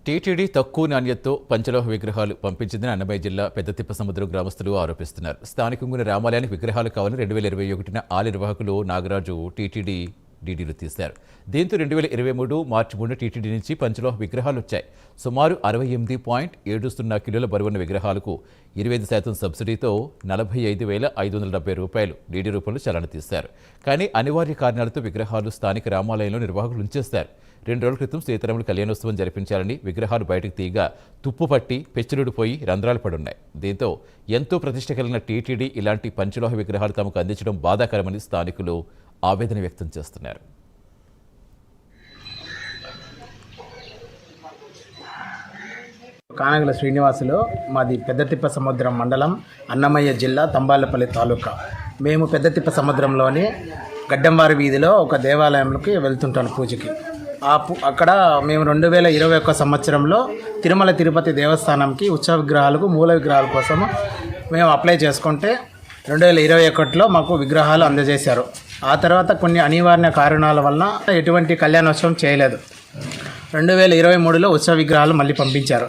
TTD తక్కువ నాణ్యతతో పంచలోహ విగ్రహాలు పంపించిందని అన్నమయ్య జిల్లా పెద్దతిప్పసముద్రం గ్రామస్తులు ఆరోపిస్తున్నారు. స్థానికంగా ఉన్న రామాలయానికి విగ్రహాలు కావాలని 2021న ఆలయ నిర్వాహకులు నాగరాజు టీటీడీ డీడీలు తీశారు. దీంతో 2023 మార్చి 3 టీటీడీ నుంచి పంచలోహ విగ్రహాలు వచ్చాయి. సుమారు 68.70 కిలోల బరువున్న విగ్రహాలకు 25% సబ్సిడీతో 45,570 రూపాయలు డీడీ రూపంలో చలాన తీశారు. కానీ అనివార్య కారణాలతో విగ్రహాలు స్థానిక రామాలయంలో నిర్వాహకులు ఉంచేస్తారు. 2 రోజుల క్రితం సీతారాముల కళ్యాణోత్సవం జరిపించాలని విగ్రహాలు బయటకు తీయగా తుప్పుపట్టి పెచ్చులుడిపోయి రంధ్రాలు పడున్నాయి. దీంతో ఎంతో ప్రతిష్ట కలిగిన టీటీడీ ఇలాంటి పంచలోహ విగ్రహాలు తమకు అందించడం బాధాకరమని స్థానికులు ఆవేదన వ్యక్తం చేస్తున్నారు. కానగల శ్రీనివాసులు, మాది పెద్దతిప్పసముద్రం మండలం, అన్నమయ్య జిల్లా, తంబాలపల్లి తాలూకా. మేము పెద్దతిప్పసముద్రంలోని గడ్డంవారి వీధిలో ఒక దేవాలయంలోకి వెళ్తుంటాను పూజకి. అక్కడ మేము 2021 సంవత్సరంలో తిరుమల తిరుపతి దేవస్థానంకి ఉత్సవ విగ్రహాలకు మూల విగ్రహాల కోసం మేము అప్లై చేసుకుంటే 2021లో మాకు విగ్రహాలు అందజేశారు. ఆ తర్వాత కొన్ని అనివార్య కారణాల వలన ఎటువంటి కళ్యాణోత్సవం చేయలేదు. 2023లో ఉత్సవ విగ్రహాలు మళ్ళీ పంపించారు.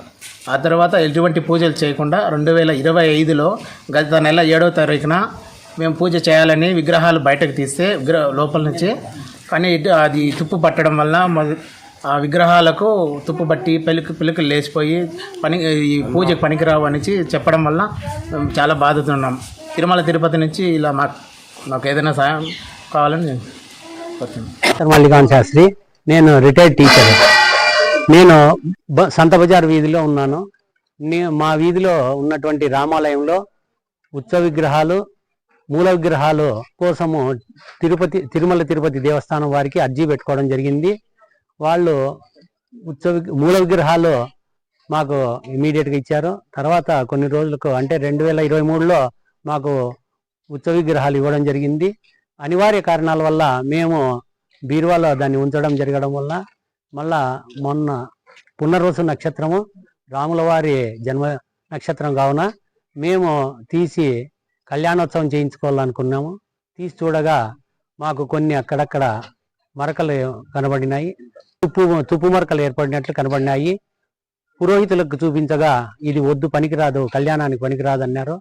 ఆ తర్వాత ఎటువంటి పూజలు చేయకుండా 2025లో గత నెల 7వ తారీఖున మేము పూజ చేయాలని విగ్రహాలు బయటకు తీస్తే లోపల నుంచి కానీ అది తుప్పు పట్టడం వల్ల ఆ విగ్రహాలకు తుప్పు పట్టి పిలుకలు లేచిపోయి ఈ పూజకు పనికిరావు అని చెప్పడం వల్ల మేము చాలా బాధతున్నాం. తిరుమల తిరుపతి నుంచి ఇలా మాకు ఏదైనా సాయం కావాలని మల్లికాన్ శాస్త్రి. నేను రిటైర్డ్ టీచర్. నేను సంత బజార్ వీధిలో ఉన్నాను. మా వీధిలో ఉన్నటువంటి రామాలయంలో ఉత్సవ విగ్రహాలు, మూల విగ్రహాలు కోసము తిరుమల తిరుపతి దేవస్థానం వారికి అర్జీ పెట్టుకోవడం జరిగింది. వాళ్ళు మూల విగ్రహాలు మాకు ఇమీడియట్గా ఇచ్చారు. తర్వాత కొన్ని రోజులకు అంటే 2023లో మాకు ఉత్సవ విగ్రహాలు ఇవ్వడం జరిగింది. అనివార్య కారణాల వల్ల మేము బీరువాలో దాన్ని ఉంచడం జరగడం వల్ల మళ్ళా మొన్న పునర్వసు నక్షత్రము రాముల వారి జన్మ నక్షత్రం కావున మేము తీసి కళ్యాణోత్సవం చేయించుకోవాలనుకున్నాము. తీసి చూడగా మాకు కొన్ని అక్కడక్కడ మరకలు కనబడినాయి, తుప్పు మరకలు ఏర్పడినట్లు కనబడినాయి. పురోహితులకు చూపించగా ఇది వద్దు, పనికిరాదు, కళ్యాణానికి పనికిరాదు అన్నారు.